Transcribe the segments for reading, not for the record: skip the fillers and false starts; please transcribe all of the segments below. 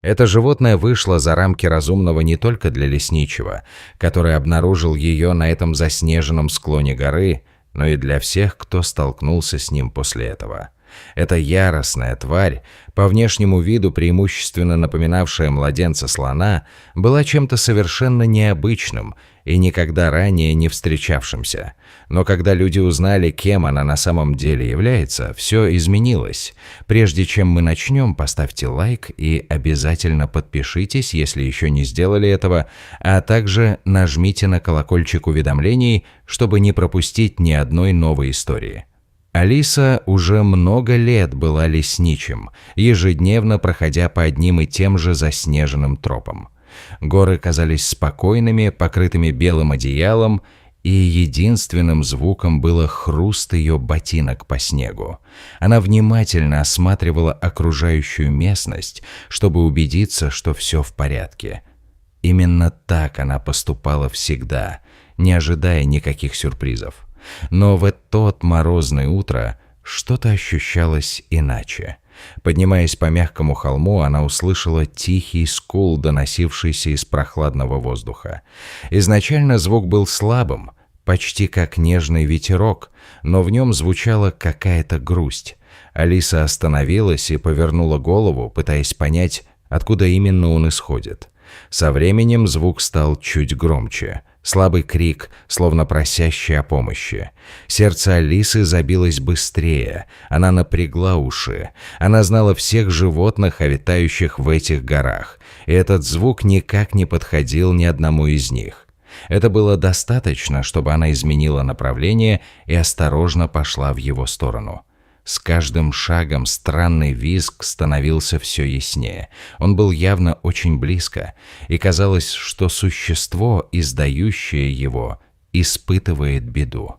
Это животное вышло за рамки разумного не только для лесничего, который обнаружил ее на этом заснеженном склоне горы, но и для всех, кто столкнулся с ним после этого. Эта яростная тварь, по внешнему виду преимущественно напоминавшая младенца слона, была чем-то совершенно необычным и никогда ранее не встречавшимся. Но когда люди узнали, кем она на самом деле является, все изменилось. Прежде чем мы начнем, поставьте лайк и обязательно подпишитесь, если еще не сделали этого, а также нажмите на колокольчик уведомлений, чтобы не пропустить ни одной новой истории. Алиса уже много лет была лесничим, ежедневно проходя по одним и тем же заснеженным тропам. Горы казались спокойными, покрытыми белым одеялом, и единственным звуком было хруст ее ботинок по снегу. Она внимательно осматривала окружающую местность, чтобы убедиться, что все в порядке. Именно так она поступала всегда, не ожидая никаких сюрпризов. Но в тот морозное утро что-то ощущалось иначе. Поднимаясь по мягкому холму, она услышала тихий скул, доносившийся из прохладного воздуха. Изначально звук был слабым, почти как нежный ветерок, но в нем звучала какая-то грусть. Алиса остановилась и повернула голову, пытаясь понять, откуда именно он исходит. Со временем звук стал чуть громче. Слабый крик, словно просящий о помощи. Сердце Алисы забилось быстрее. Она напрягла уши. Она знала всех животных, обитающих в этих горах. И этот звук никак не подходил ни одному из них. Это было достаточно, чтобы она изменила направление и осторожно пошла в его сторону. С каждым шагом странный визг становился все яснее. Он был явно очень близко, и казалось, что существо, издающее его, испытывает беду.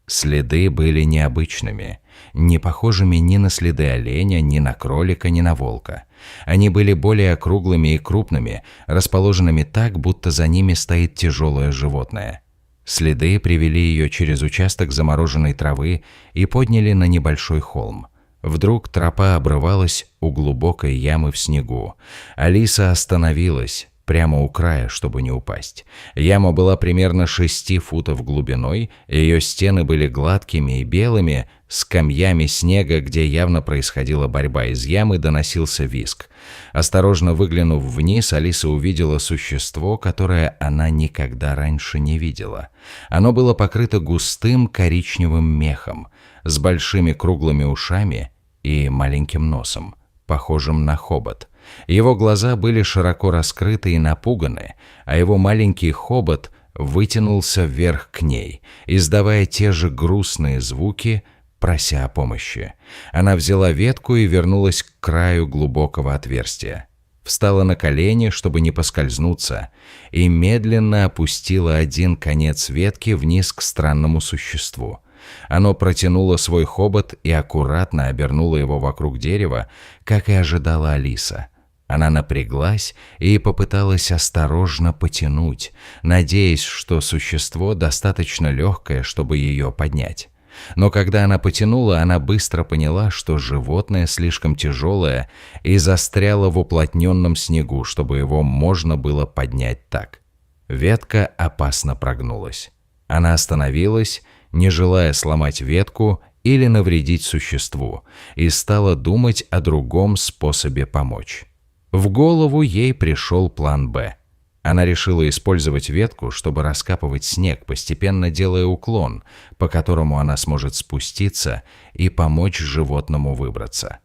Следы были необычными, не похожими ни на следы оленя, ни на кролика, ни на волка. Они были более округлыми и крупными, расположенными так, будто за ними стоит тяжелое животное. Следы привели ее через участок замороженной травы и подняли на небольшой холм. Вдруг тропа обрывалась у глубокой ямы в снегу. Алиса остановилась прямо у края, чтобы не упасть. Яма была примерно 6 футов глубиной, ее стены были гладкими и белыми, с камнями снега, где явно происходила борьба. Из ямы доносился визг. Осторожно выглянув вниз, Алиса увидела существо, которое она никогда раньше не видела. Оно было покрыто густым коричневым мехом, с большими круглыми ушами и маленьким носом, похожим на хобот. Его глаза были широко раскрыты и напуганы, а его маленький хобот вытянулся вверх к ней, издавая те же грустные звуки, прося о помощи. Она взяла ветку и вернулась к краю глубокого отверстия. Встала на колени, чтобы не поскользнуться, и медленно опустила один конец ветки вниз к странному существу. Оно протянуло свой хобот и аккуратно обернуло его вокруг дерева, как и ожидала Алиса. Она напряглась и попыталась осторожно потянуть, надеясь, что существо достаточно легкое, чтобы ее поднять. Но когда она потянула, она быстро поняла, что животное слишком тяжелое и застряло в уплотненном снегу, чтобы его можно было поднять так. Ветка опасно прогнулась. Она остановилась, не желая сломать ветку или навредить существу, и стала думать о другом способе помочь. В голову ей пришел план «Б». Она решила использовать ветку, чтобы раскапывать снег, постепенно делая уклон, по которому она сможет спуститься и помочь животному выбраться.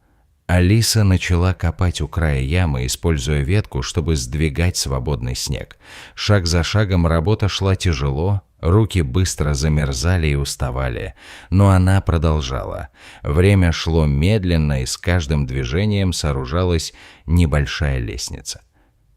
Алиса начала копать у края ямы, используя ветку, чтобы сдвигать свободный снег. Шаг за шагом работа шла тяжело, руки быстро замерзали и уставали, но она продолжала. Время шло медленно, и с каждым движением сооружалась небольшая лестница.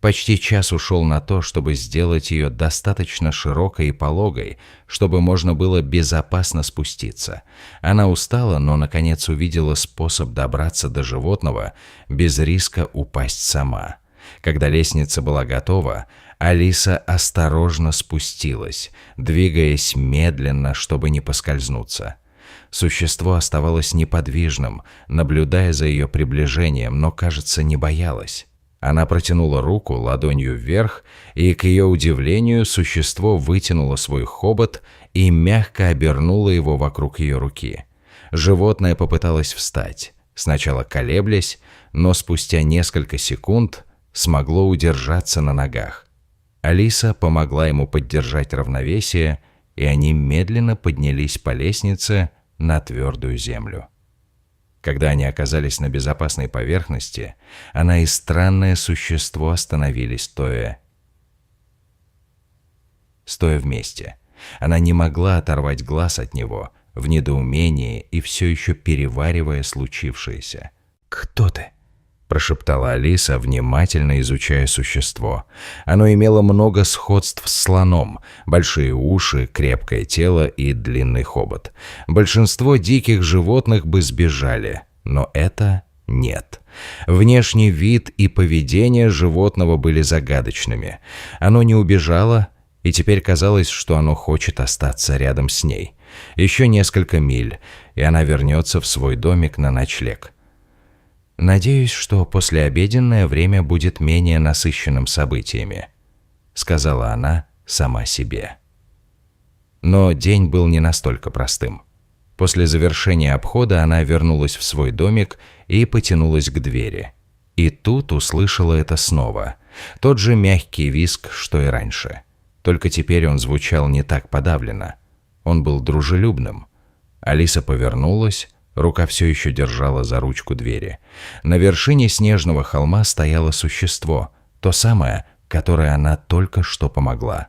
Почти час ушел на то, чтобы сделать ее достаточно широкой и пологой, чтобы можно было безопасно спуститься. Она устала, но наконец увидела способ добраться до животного без риска упасть сама. Когда лестница была готова, Алиса осторожно спустилась, двигаясь медленно, чтобы не поскользнуться. Существо оставалось неподвижным, наблюдая за ее приближением, но, кажется, не боялось. Она протянула руку ладонью вверх, и, к ее удивлению, существо вытянуло свой хобот и мягко обернуло его вокруг ее руки. Животное попыталось встать, сначала колеблясь, но спустя несколько секунд смогло удержаться на ногах. Алиса помогла ему поддержать равновесие, и они медленно поднялись по лестнице на твердую землю. Когда они оказались на безопасной поверхности, она и странное существо остановились стоя вместе. Она не могла оторвать глаз от него, в недоумении и все еще переваривая случившееся. «Кто ты?» – прошептала Алиса, внимательно изучая существо. Оно имело много сходств с слоном: большие уши, крепкое тело и длинный хобот. Большинство диких животных бы сбежали, но это нет. Внешний вид и поведение животного были загадочными. Оно не убежало, и теперь казалось, что оно хочет остаться рядом с ней. Еще несколько миль, и она вернется в свой домик на ночлег. «Надеюсь, что послеобеденное время будет менее насыщенным событиями», — сказала она сама себе. Но день был не настолько простым. После завершения обхода она вернулась в свой домик и потянулась к двери. И тут услышала это снова. Тот же мягкий визг, что и раньше. Только теперь он звучал не так подавленно. Он был дружелюбным. Алиса повернулась, рука все еще держала за ручку двери. На вершине снежного холма стояло существо, то самое, которое она только что помогла.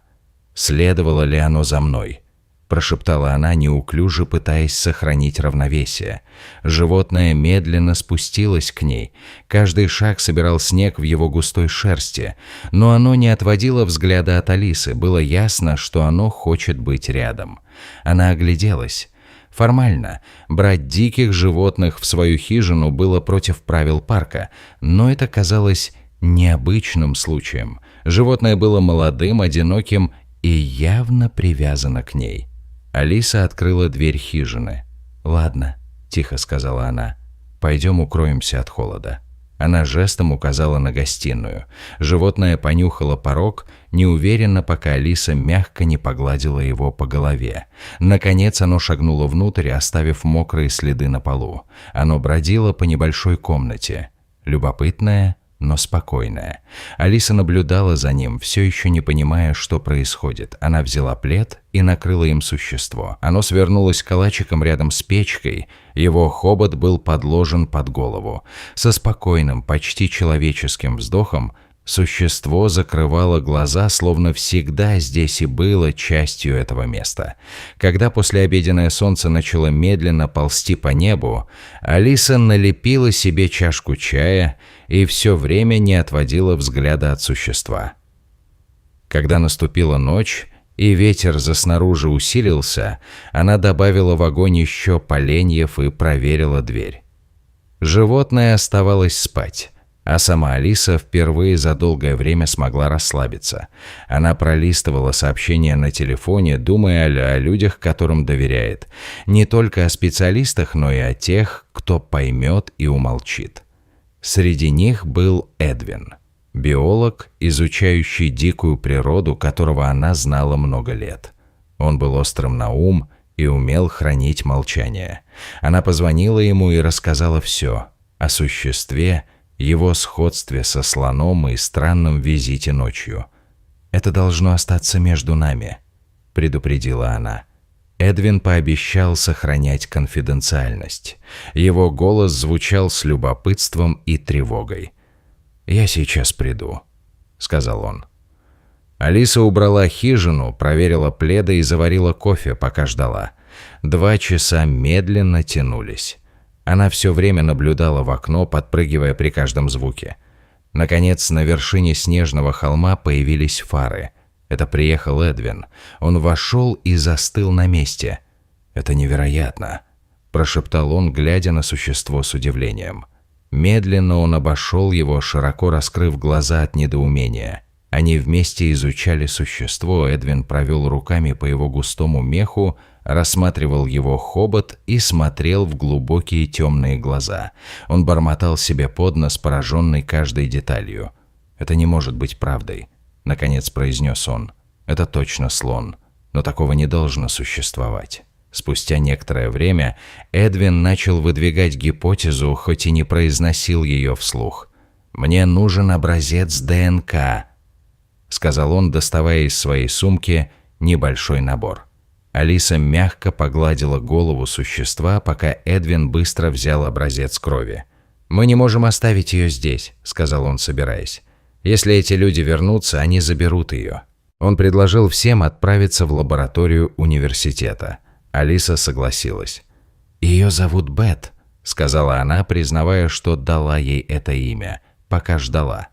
«Следовало ли оно за мной?» – прошептала она, неуклюже пытаясь сохранить равновесие. Животное медленно спустилось к ней. Каждый шаг собирал снег в его густой шерсти, но оно не отводило взгляда от Алисы. Было ясно, что оно хочет быть рядом. Она огляделась. Формально, брать диких животных в свою хижину было против правил парка, но это казалось необычным случаем. Животное было молодым, одиноким и явно привязано к ней. Алиса открыла дверь хижины. «Ладно», – тихо сказала она, – «пойдем укроемся от холода». Она жестом указала на гостиную. Животное понюхало порог, неуверенно, пока Алиса мягко не погладила его по голове. Наконец оно шагнуло внутрь, оставив мокрые следы на полу. Оно бродило по небольшой комнате. Любопытное, но спокойная. Алиса наблюдала за ним, все еще не понимая, что происходит. Она взяла плед и накрыла им существо. Оно свернулось калачиком рядом с печкой, его хобот был подложен под голову. Со спокойным, почти человеческим вздохом существо закрывало глаза, словно всегда здесь и было частью этого места. Когда послеобеденное солнце начало медленно ползти по небу, Алиса налепила себе чашку чая и все время не отводила взгляда от существа. Когда наступила ночь и ветер заснаружи усилился, она добавила в огонь еще поленьев и проверила дверь. Животное оставалось спать, а сама Алиса впервые за долгое время смогла расслабиться. Она пролистывала сообщения на телефоне, думая о людях, которым доверяет. Не только о специалистах, но и о тех, кто поймет и умолчит. Среди них был Эдвин, биолог, изучающий дикую природу, которого она знала много лет. Он был острым на ум и умел хранить молчание. Она позвонила ему и рассказала все о существе, его сходстве со слоном и странном визите ночью. «Это должно остаться между нами», — предупредила она. Эдвин пообещал сохранять конфиденциальность. Его голос звучал с любопытством и тревогой. «Я сейчас приду», — сказал он. Алиса убрала хижину, проверила пледы и заварила кофе, пока ждала. 2 часа медленно тянулись. Она все время наблюдала в окно, подпрыгивая при каждом звуке. Наконец, на вершине снежного холма появились фары. Это приехал Эдвин. Он вошел и застыл на месте. «Это невероятно», – прошептал он, глядя на существо с удивлением. Медленно он обошел его, широко раскрыв глаза от недоумения. Они вместе изучали существо, Эдвин провел руками по его густому меху, рассматривал его хобот и смотрел в глубокие темные глаза. Он бормотал себе под нос, пораженный каждой деталью. «Это не может быть правдой», — наконец произнес он. «Это точно слон, но такого не должно существовать». Спустя некоторое время Эдвин начал выдвигать гипотезу, хоть и не произносил ее вслух. «Мне нужен образец ДНК», — сказал он, доставая из своей сумки небольшой набор. Алиса мягко погладила голову существа, пока Эдвин быстро взял образец крови. «Мы не можем оставить ее здесь», — сказал он, собираясь. «Если эти люди вернутся, они заберут ее». Он предложил всем отправиться в лабораторию университета. Алиса согласилась. «Ее зовут Бет», — сказала она, признавая, что дала ей это имя, пока ждала.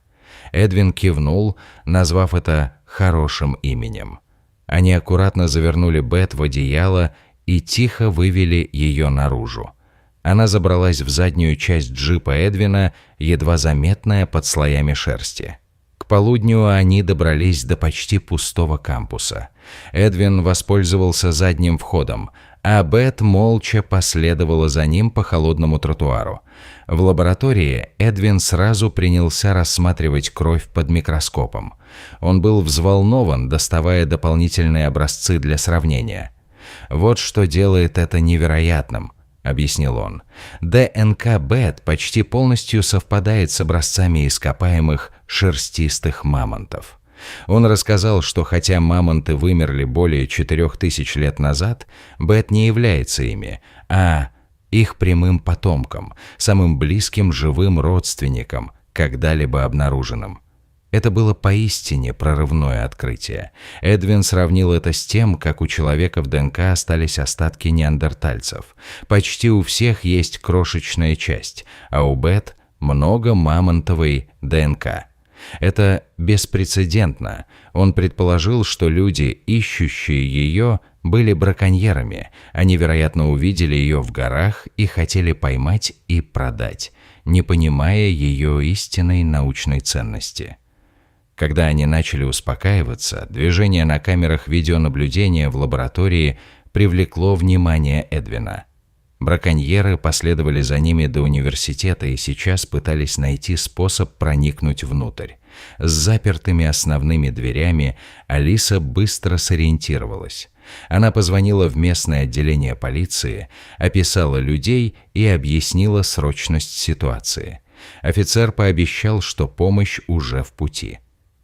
Эдвин кивнул, назвав это хорошим именем. Они аккуратно завернули Бет в одеяло и тихо вывели ее наружу. Она забралась в заднюю часть джипа Эдвина, едва заметная под слоями шерсти. К полудню они добрались до почти пустого кампуса. Эдвин воспользовался задним входом, а Бет молча последовала за ним по холодному тротуару. В лаборатории Эдвин сразу принялся рассматривать кровь под микроскопом. Он был взволнован, доставая дополнительные образцы для сравнения. «Вот что делает это невероятным», — объяснил он. «ДНК Бет почти полностью совпадает с образцами ископаемых шерстистых мамонтов». Он рассказал, что хотя мамонты вымерли более 4000 лет назад, Бет не является ими, а их прямым потомком, самым близким живым родственником, когда-либо обнаруженным. Это было поистине прорывное открытие. Эдвин сравнил это с тем, как у человека в ДНК остались остатки неандертальцев. Почти у всех есть крошечная часть, а у Бет много мамонтовой ДНК. Это беспрецедентно. Он предположил, что люди, ищущие ее, были браконьерами. Они, вероятно, увидели ее в горах и хотели поймать и продать, не понимая ее истинной научной ценности. Когда они начали успокаиваться, движение на камерах видеонаблюдения в лаборатории привлекло внимание Эдвина. Браконьеры последовали за ними до университета и сейчас пытались найти способ проникнуть внутрь. С запертыми основными дверями Алиса быстро сориентировалась. Она позвонила в местное отделение полиции, описала людей и объяснила срочность ситуации. Офицер пообещал, что помощь уже в пути.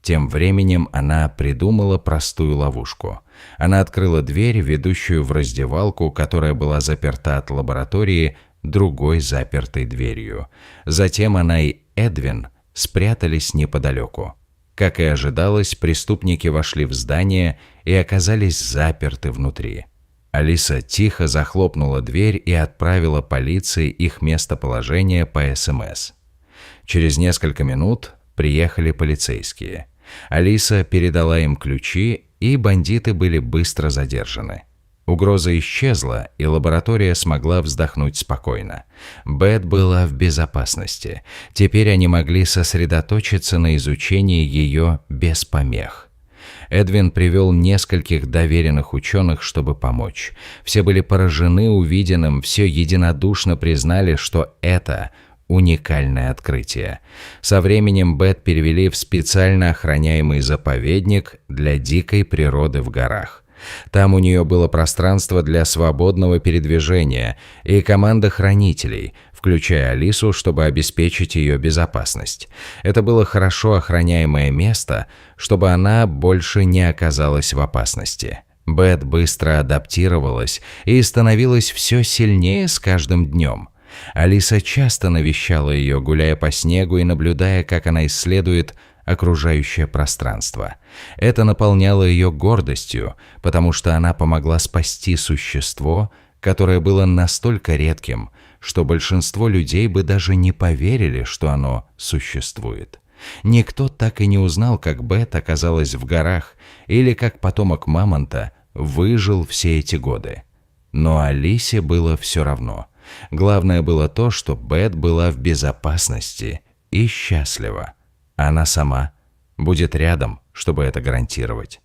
Тем временем она придумала простую ловушку. Она открыла дверь, ведущую в раздевалку, которая была заперта от лаборатории другой запертой дверью. Затем она и Эдвин спрятались неподалеку. Как и ожидалось, преступники вошли в здание и оказались заперты внутри. Алиса тихо захлопнула дверь и отправила полиции их местоположение по СМС. Через несколько минут приехали полицейские. Алиса передала им ключи, и бандиты были быстро задержаны. Угроза исчезла, и лаборатория смогла вздохнуть спокойно. Бет была в безопасности. Теперь они могли сосредоточиться на изучении ее без помех. Эдвин привел нескольких доверенных ученых, чтобы помочь. Все были поражены увиденным, все единодушно признали, что это уникальное открытие. Со временем Бет перевели в специально охраняемый заповедник для дикой природы в горах. Там у нее было пространство для свободного передвижения и команда хранителей, включая Алису, чтобы обеспечить ее безопасность. Это было хорошо охраняемое место, чтобы она больше не оказалась в опасности. Бет быстро адаптировалась и становилась все сильнее с каждым днем. Алиса часто навещала ее, гуляя по снегу и наблюдая, как она исследует окружающее пространство. Это наполняло ее гордостью, потому что она помогла спасти существо, которое было настолько редким, что большинство людей бы даже не поверили, что оно существует. Никто так и не узнал, как Бет оказалась в горах или как потомок мамонта выжил все эти годы. Но Алисе было все равно. Главное было то, что Бет была в безопасности и счастлива. Она сама будет рядом, чтобы это гарантировать.